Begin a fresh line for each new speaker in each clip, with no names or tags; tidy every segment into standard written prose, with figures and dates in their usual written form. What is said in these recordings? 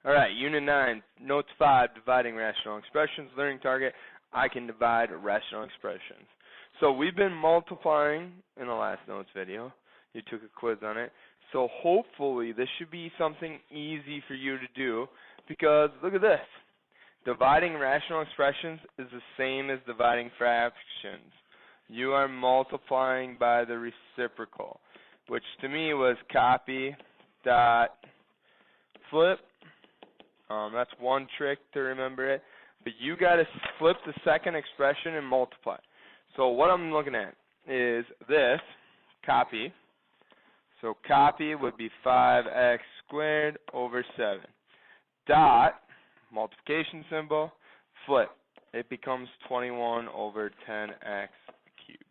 Alright, Unit 9, Notes 5, dividing rational expressions, learning target, I can divide rational expressions. So we've been multiplying in the last notes video. You took a quiz on it. So hopefully this should be something easy for you to do, because look at this. Dividing rational expressions is the same as dividing fractions. You are multiplying by the reciprocal, which to me was copy dot flip. That's one trick to remember it. But you got to flip the second expression and multiply. So what I'm looking at is this, copy. So copy would be 5x squared over 7. Dot, multiplication symbol, flip. It becomes 21 over 10x cubed.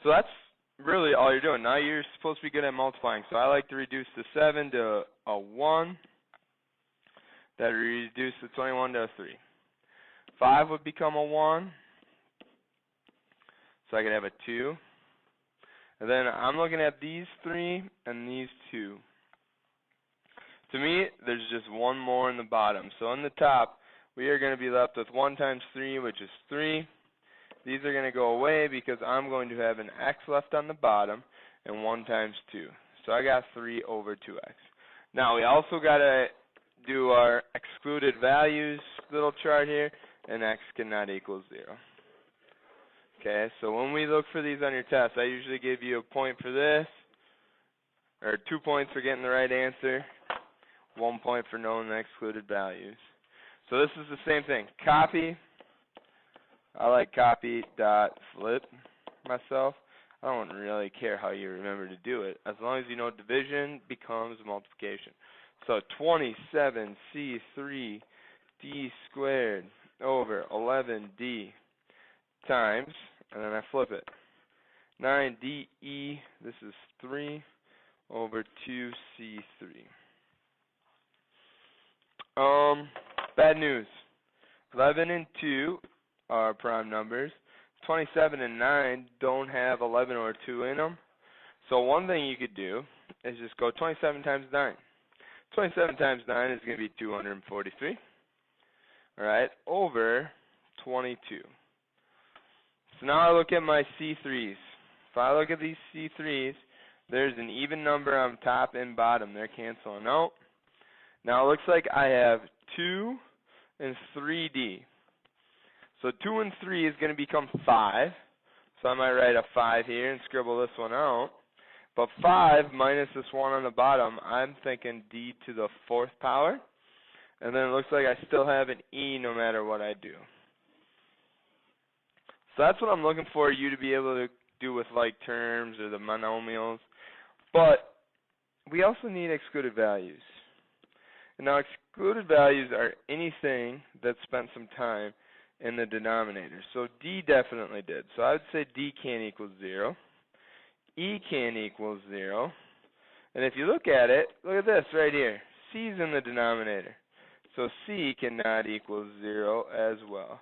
So that's really all you're doing. Now you're supposed to be good at multiplying. So I like to reduce the 7 to a 1. That reduce the 21 to a 3. 5 would become a 1. So I could have a 2. And then I'm looking at these 3 and these 2. To me, there's just one more in the bottom. So on the top, we are going to be left with 1 times 3, which is 3. These are going to go away because I'm going to have an x left on the bottom and 1 times 2. So I got 3 over 2x. Now we also got to do our excluded values little chart here, and x cannot equal 0. Okay, so when we look for these on your test, I usually give you a point for this, or 2 points for getting the right answer, 1 point for knowing the excluded values. So this is the same thing. Copy. I like copy dot flip myself. I don't really care how you remember to do it, as long as you know division becomes multiplication. So 27c3d squared over 11d times, and then I flip it, 9de, this is 3 over 2c3. Bad news. 11 and 2 are prime numbers. 27 and 9 don't have 11 or 2 in them. So one thing you could do is just go 27 times 9. 27 times 9 is going to be 243, alright, over 22. So now I look at my C3s. If I look at these C3s, there's an even number on top and bottom. They're canceling out. Now it looks like I have 2 and 3D. So 2 and 3 is going to become 5. So I might write a 5 here and scribble this one out. But 5 minus this 1 on the bottom, I'm thinking d to the 4th power. And then it looks like I still have an e no matter what I do. So that's what I'm looking for you to be able to do with like terms or the monomials. But we also need excluded values. And now excluded values are anything that spent some time in the denominator. So d definitely did. So I would say d can't equal 0. E can't equal 0. And if you look at it, look at this right here. C is in the denominator. So C cannot equal 0 as well.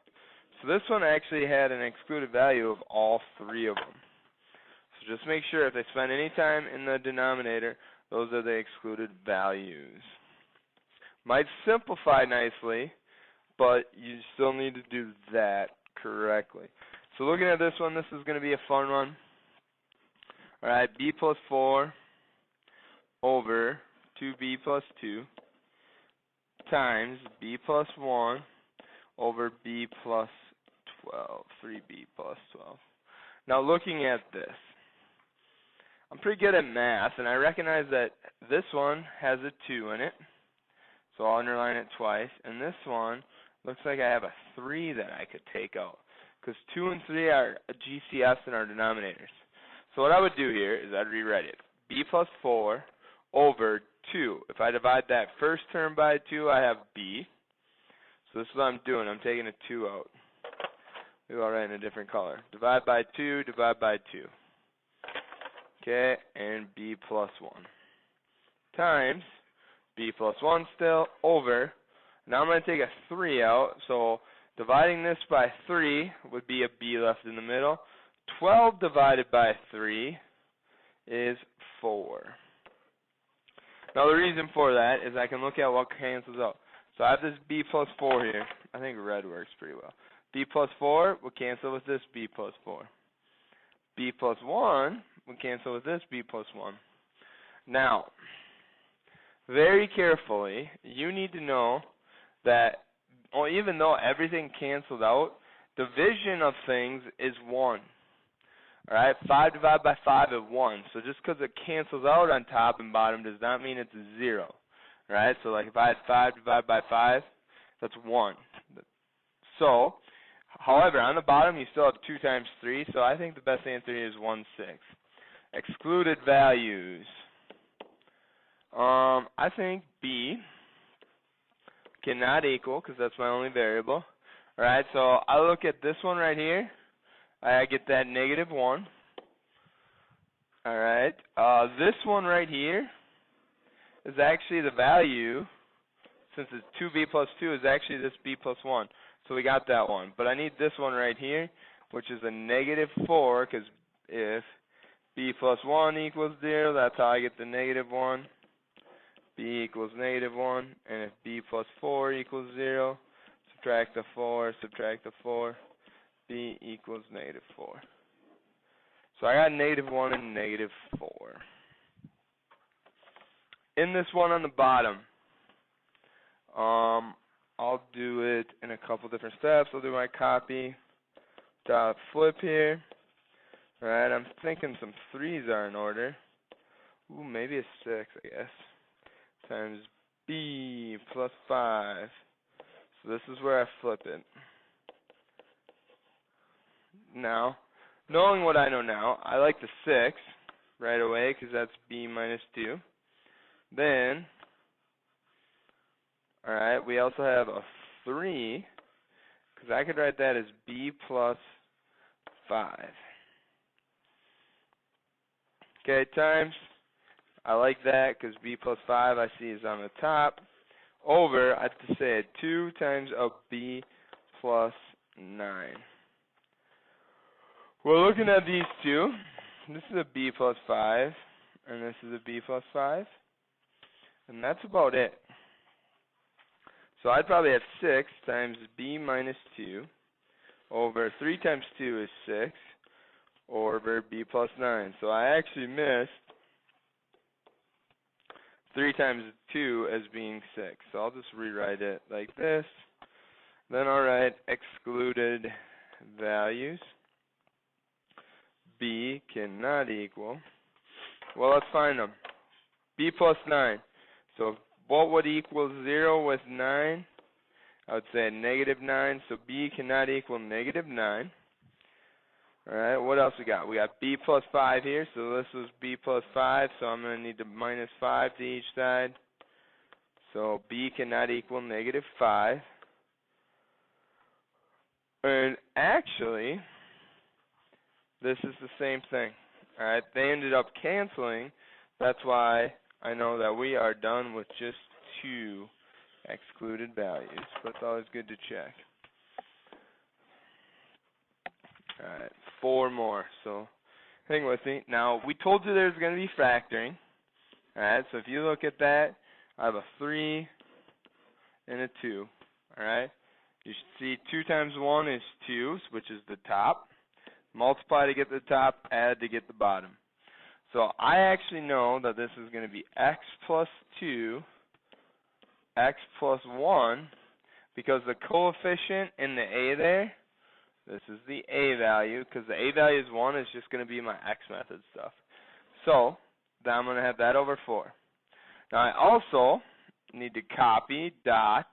So this one actually had an excluded value of all 3 of them. So just make sure if they spend any time in the denominator, those are the excluded values. Might simplify nicely, but you still need to do that correctly. So looking at this one, this is going to be a fun one. Alright, b plus 4 over 2b plus 2 times b plus 1 over b plus 12, 3b plus 12. Now looking at this, I'm pretty good at math, and I recognize that this one has a 2 in it, so I'll underline it twice, and this one looks like I have a 3 that I could take out, because 2 and 3 are GCS in our denominators. So what I would do here is I'd rewrite it. b plus 4 over 2. If I divide that first term by 2, I have b. So this is what I'm doing. I'm taking a 2 out. Maybe I'll write in a different color. Divide by 2, divide by 2. Okay, and b plus 1. Times b plus 1 still over. Now I'm going to take a 3 out. So dividing this by 3 would be a b left in the middle. 12 divided by 3 is 4. Now the reason for that is I can look at what cancels out. So I have this b plus 4 here. I think red works pretty well. B plus 4 will cancel with this b plus 4. B plus 1 will cancel with this b plus 1. Now, very carefully, you need to know that even though everything canceled out, division of things is 1. Alright, 5 divided by 5 is 1. So just because it cancels out on top and bottom does not mean it's 0. Alright, so like if I had 5 divided by 5, that's 1. So, however, on the bottom you still have 2 times 3, so I think the best answer here is 1/6. Excluded values. I think B cannot equal, because that's my only variable. Alright, so I look at this one right here. I get that -1. Alright, this one right here is actually the value, since it's 2b plus 2, is actually this b plus 1. So we got that one. But I need this one right here, which is a -4, because if b plus 1 equals 0, that's how I get the -1. B equals -1. And if b plus 4 equals 0, subtract the 4, subtract the 4. B equals -4. So I got -1 and -4. In this one on the bottom, I'll do it in a couple different steps. I'll do my copy, dot flip here. Alright, I'm thinking some 3's are in order. Ooh, maybe a 6, I guess. Times B plus 5. So this is where I flip it. Now, knowing what I know now, I like the 6 right away because that's b minus 2. Then, alright, we also have a 3 because I could write that as b plus 5. Okay, times, I like that because b plus 5 I see is on the top. Over, I have to say 2 times a b plus 9. We're looking at these two. This is a b plus 5, and this is a b plus 5. And that's about it. So I'd probably have 6 times b minus 2 over 3 times 2 is 6 over b plus 9. So I actually missed 3 times 2 as being 6. So I'll just rewrite it like this. Then I'll write excluded values. B cannot equal. Well, let's find them. B plus 9. So what would equal 0 with 9? I would say -9. So B cannot equal -9. Alright, what else we got? We got B plus 5 here. So this was B plus 5. So I'm going to need to minus 5 to each side. So B cannot equal -5. And actually, this is the same thing. Alright, they ended up canceling. That's why I know that we are done with just 2 excluded values. But it's always good to check. Alright, 4 more. So hang with me. Now, we told you there's going to be factoring. Alright, so if you look at that, I have a 3 and a 2. Alright, you should see 2 times 1 is 2, which is the top. Multiply to get the top, add to get the bottom. So I actually know that this is going to be x plus 2, x plus 1, because the coefficient in the a there, this is the a value, because the a value is 1, it's just going to be my x method stuff. So, then I'm going to have that over 4. Now I also need to copy, dot,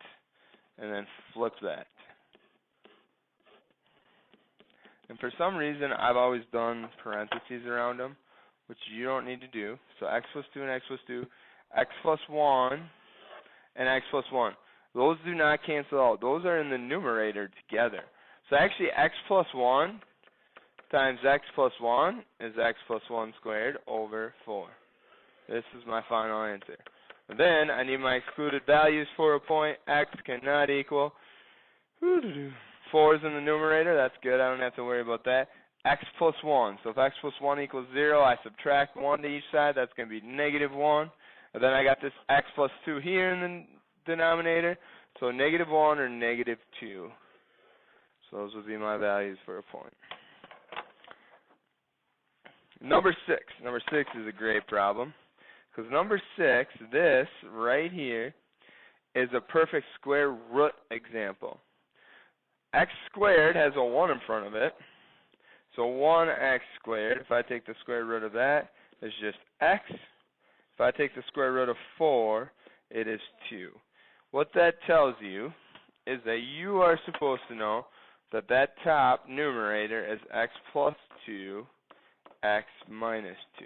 and then flip that. And for some reason, I've always done parentheses around them, which you don't need to do. So x plus 2 and x plus 2, x plus 1, and x plus 1. Those do not cancel out. Those are in the numerator together. So actually, x plus 1 times x plus 1 is x plus 1 squared over 4. This is my final answer. And then, I need my excluded values for a point. X cannot equal 4 is in the numerator, that's good, I don't have to worry about that. X plus 1, so if x plus 1 equals 0, I subtract 1 to each side, that's going to be -1. And then I got this x plus 2 here in the denominator, so negative 1 or negative 2. So those would be my values for a point. Number 6. Number 6 is a great problem, because number 6, this right here, is a perfect square root example. X squared has a 1 in front of it, so 1x squared, if I take the square root of that, is just x. If I take the square root of 4, it is 2. What that tells you is that you are supposed to know that that top numerator is x plus 2, x minus 2.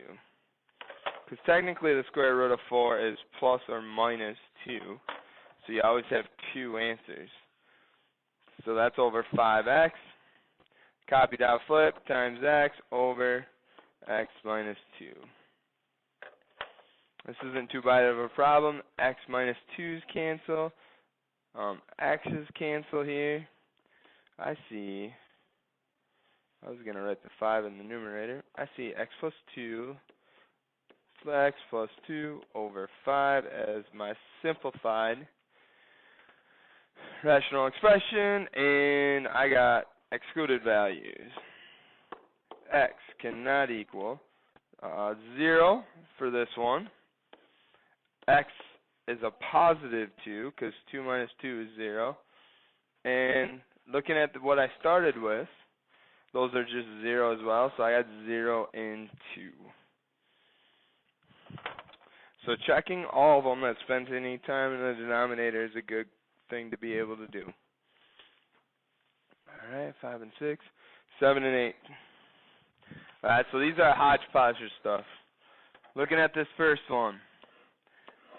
Because technically the square root of 4 is plus or minus 2, so you always have 2 answers. So that's over 5x, copy dot flip, times x over x minus 2. This isn't too bad of a problem. X minus 2's cancel. X's cancel here. I see, I was going to write the 5 in the numerator. I see x plus 2, x plus 2 over 5 as my simplified rational expression, and I got excluded values. X cannot equal 0 for this one. X is a positive 2, because 2 minus 2 is 0. And looking at what I started with, those are just 0 as well, so I got 0 and 2. So checking all of them that spends any time in the denominator is a good thing to be able to do. Alright, 5 and 6, 7 and 8. Alright, so these are hodgepodge stuff. Looking at this first one,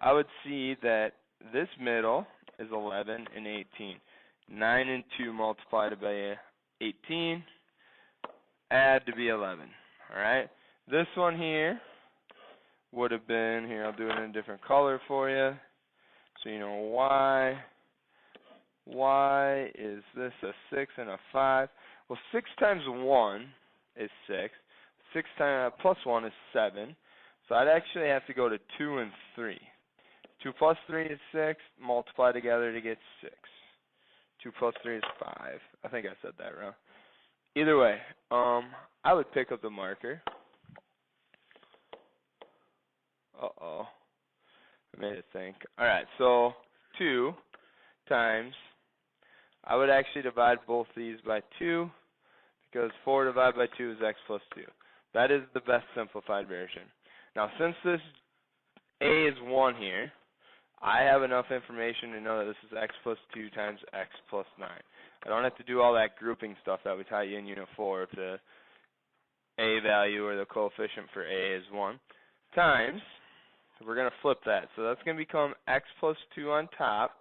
I would see that this middle is 11 and 18. 9 and 2 multiplied by 18, add to be 11. Alright, this one here would have been, here I'll do it in a different color for you, so you know why is this a 6 and a 5? Well, 6 times 1 is 6. 6 times plus 1 is 7. So I'd actually have to go to 2 and 3. 2 plus 3 is 6. Multiply together to get 6. 2 plus 3 is 5. I think I said that wrong. Either way, I would pick up the marker. Uh-oh. I made it think. Alright, so 2 times, I would actually divide both these by 2, because 4 divided by 2 is x plus 2. That is the best simplified version. Now, since this a is 1 here, I have enough information to know that this is x plus 2 times x plus 9. I don't have to do all that grouping stuff that we taught you in Unit 4 if the a value or the coefficient for a is 1, times, so we're going to flip that. So that's going to become x plus 2 on top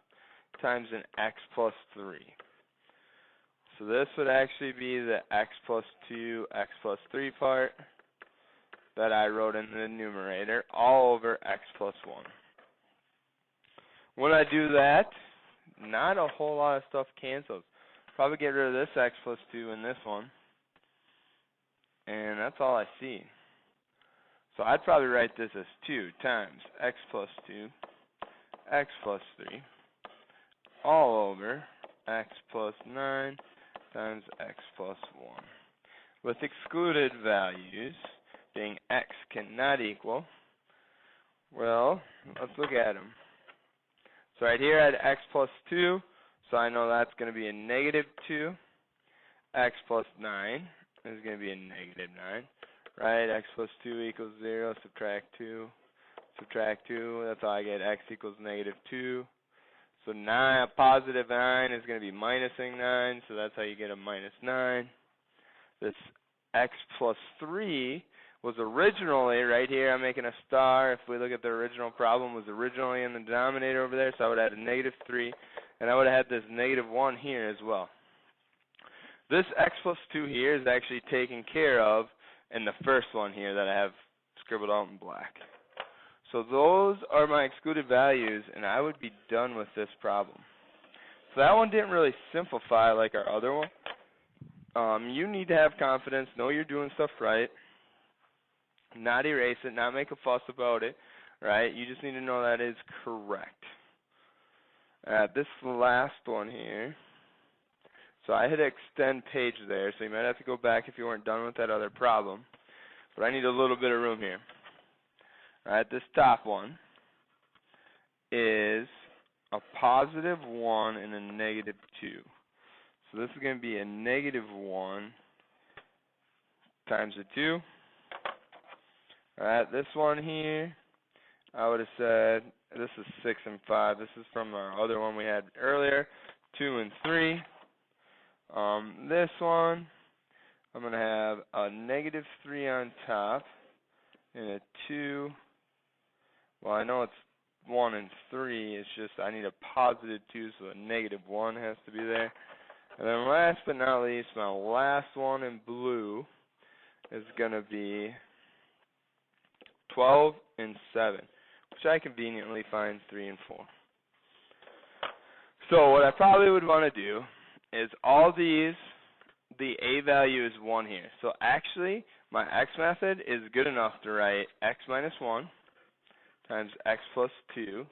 times an x plus 3. So this would actually be the x plus 2, x plus 3 part that I wrote in the numerator, all over x plus 1. When I do that, not a whole lot of stuff cancels. Probably get rid of this x plus 2 in this one, and that's all I see. So I'd probably write this as 2 times x plus 2, x plus 3, all over x plus 9 times x plus 1. With excluded values being x cannot equal, well, let's look at them. So right here I had x plus 2, so I know that's going to be a negative 2. X plus 9 is going to be a negative 9. Right, x plus 2 equals 0, subtract 2, that's how I get x equals negative 2. So 9, a positive 9 is going to be minusing 9, so that's how you get a minus 9. This x plus 3 was originally, right here I'm making a star, if we look at the original problem, was originally in the denominator over there, so I would add a negative 3, and I would have had this negative 1 here as well. This x plus 2 here is actually taken care of in the first one here that I have scribbled out in black. So those are my excluded values, and I would be done with this problem. So that one didn't really simplify like our other one. You need to have confidence, know you're doing stuff right, not erase it, not make a fuss about it. right? You just need to know that is correct. This last one here, so I hit extend page there, so you might have to go back if you weren't done with that other problem. But I need a little bit of room here. Alright, this top one is a positive 1 and a negative 2. So this is going to be a negative 1 times a 2. Alright, this one here, I would have said, this is 6 and 5. This is from our other one we had earlier, 2 and 3. This one, I'm going to have a negative 3 on top and a 2. Well, I know it's 1 and 3. It's just I need a positive 2, so a negative 1 has to be there. And then last but not least, my last one in blue is going to be 12 and 7, which I conveniently find 3 and 4. So what I probably would want to do is all these, the a value is 1 here. So actually, my x method is good enough to write x minus 1 times x plus 2.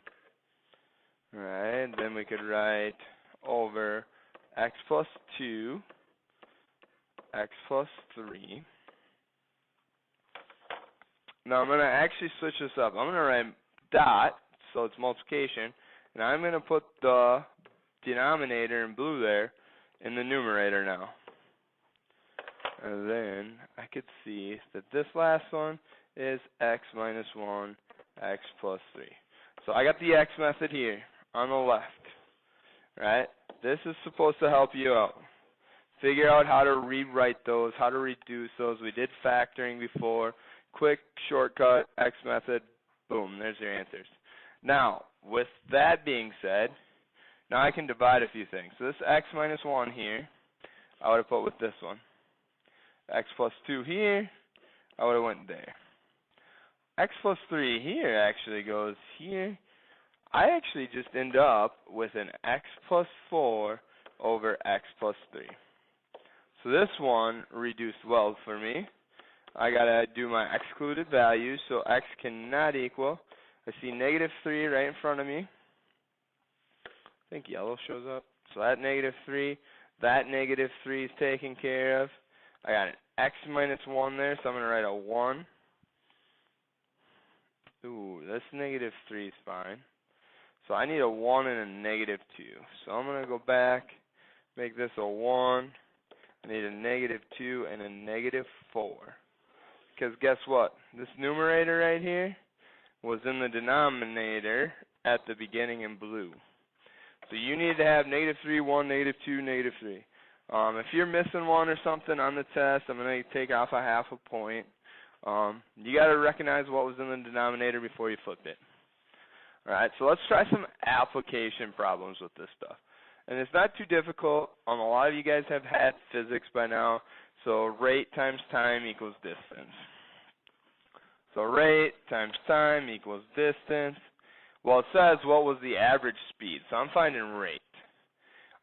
Alright, then we could write over x plus 2, x plus 3. Now I'm going to actually switch this up. I'm going to write dot, so it's multiplication, and I'm going to put the denominator in blue there in the numerator now. And then I could see that this last one is x minus 1, x plus 3. So I got the x method here on the left, right? This is supposed to help you out. Figure out how to rewrite those, how to reduce those. We did factoring before. Quick shortcut, x method, boom, there's your answers. Now, with that being said, now I can divide a few things. So this x minus 1 here, I would have put with this one. X plus 2 here, I would have went there. X plus 3 here actually goes here. I actually just end up with an x plus 4 over x plus 3. So this one reduced well for me. I gotta do my excluded values, so x cannot equal. I see negative 3 right in front of me. I think yellow shows up. So that negative 3 is taken care of. I got an x minus 1 there, so I'm gonna write a 1. Ooh, this negative 3 is fine. So I need a 1 and a negative 2. So I'm gonna go back, make this a 1. I need a negative 2 and a negative 4. Because guess what? This numerator right here was in the denominator at the beginning in blue. So you need to have negative 3, 1, negative 2, negative 3. If you're missing one or something on the test, I'm going to take off a half a point. You got to recognize what was in the denominator before you flip it. Alright, so let's try some application problems with this stuff. And it's not too difficult. A lot of you guys have had physics by now. So rate times time equals distance. So rate times time equals distance. Well, it says what was the average speed. So I'm finding rate.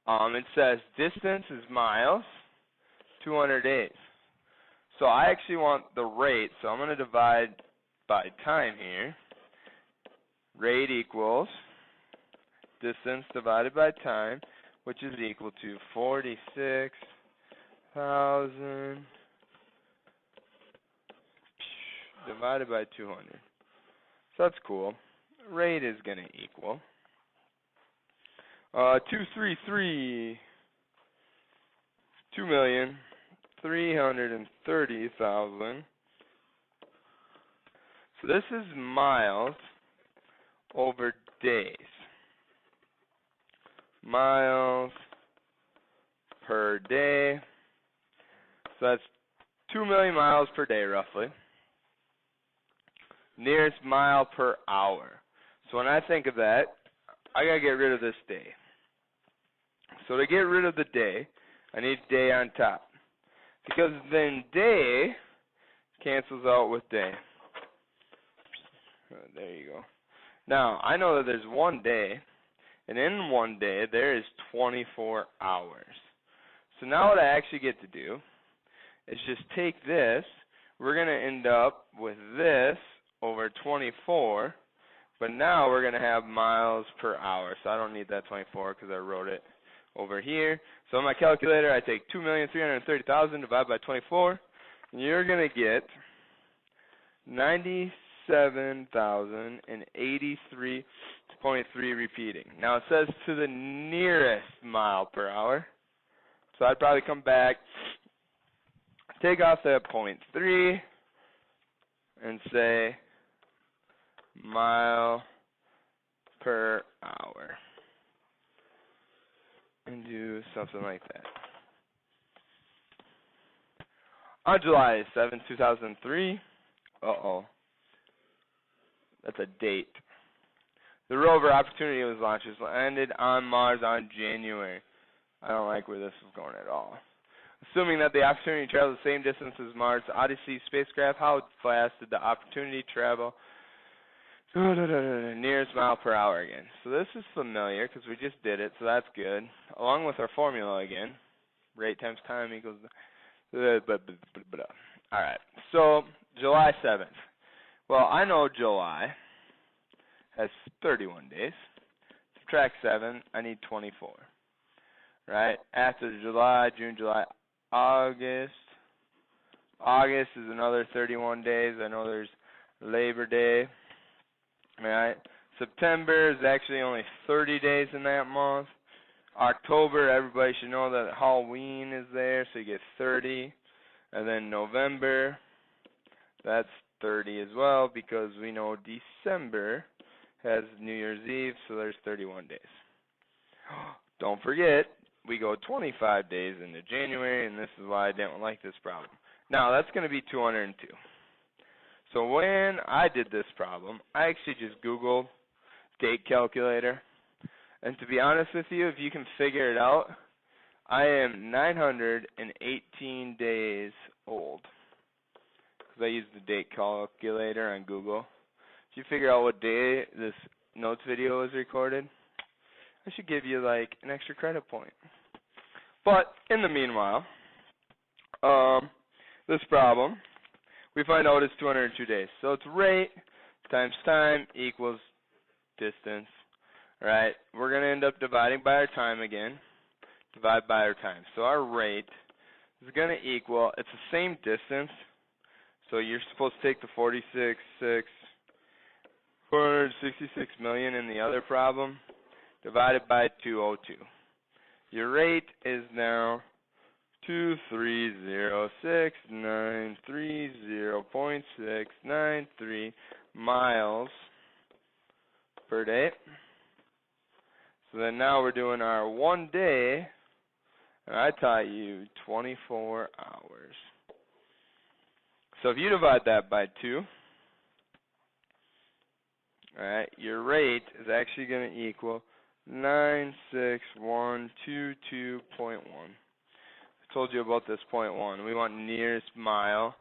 It says distance is miles, 200 days. So I actually want the rate. So I'm going to divide by time here. Rate equals distance divided by time, which is equal to 46,000 divided by 200. So that's cool. Rate is going to equal 2,330,000. So this is miles over days. Miles per day. So that's 2 million miles per day, roughly. Nearest mile per hour. So when I think of that, I got to get rid of this day. So to get rid of the day, I need day on top. Because then day cancels out with day. There you go. Now, I know that there's one day, and in one day, there is 24 hours. So now what I actually get to do is just take this. We're going to end up with this over 24, But now we're going to have miles per hour. So I don't need that 24 because I wrote it over here. So on my calculator, I take 2,330,000 divided by 24. And you're going to get 97,083.3 repeating. Now it says to the nearest mile per hour. So I'd probably come back, take off that 0.3, and say mile per hour. And do something like that. On July 7, 2003, that's a date. The rover Opportunity was launched. It landed on Mars on January. I don't like where this is going at all. Assuming that the Opportunity traveled the same distance as Mars' Odyssey spacecraft, how fast did the Opportunity travel? Nearest mile per hour again. So this is familiar because we just did it, so that's good. Along with our formula again, rate times time equals. Alright, so July 7th. Well, I know July has 31 days. Subtract 7, I need 24. Right? After July, June, July, August. August is another 31 days. I know there's Labor Day. Right? September is actually only 30 days in that month. October, everybody should know that Halloween is there, so you get 30. And then November, that's 30 as well, because we know December has New Year's Eve, so there's 31 days. Don't forget, we go 25 days into January, and this is why I didn't like this problem. Now, that's going to be 202. So when I did this problem, I actually just Googled date calculator. And to be honest with you, if you can figure it out, I am 918 days old. Because I used the date calculator on Google. If you figure out what day this notes video was recorded, I should give you like an extra credit point. But in the meanwhile, this problem, we find out it's 202 days. So it's rate times time equals distance. Right? We're going to end up dividing by our time again. Divide by our time. So our rate is going to equal, it's the same distance. So you're supposed to take the 466 million in the other problem, divided by 202. Your rate is now 230,630.693 miles per day. So then now we're doing our 1 day, and I taught you 24 hours. So if you divide that by 2, alright, your rate is actually going to equal 96122.1. I told you about this point 1. We want nearest mile.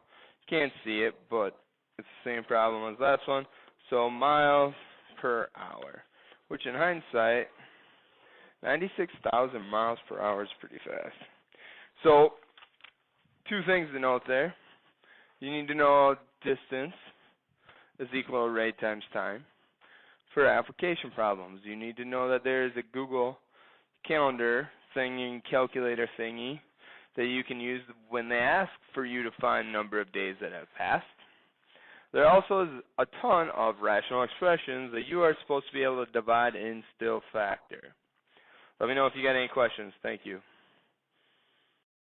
Can't see it, but it's the same problem as last one. So miles per hour, which in hindsight, 96,000 miles per hour is pretty fast. So, 2 things to note there. You need to know distance is equal to rate times time. For application problems, you need to know that there is a Google Calendar thingy, calculator thingy, that you can use when they ask for you to find number of days that have passed. There also is a ton of rational expressions that you are supposed to be able to divide and still factor. Let me know if you got any questions. Thank you.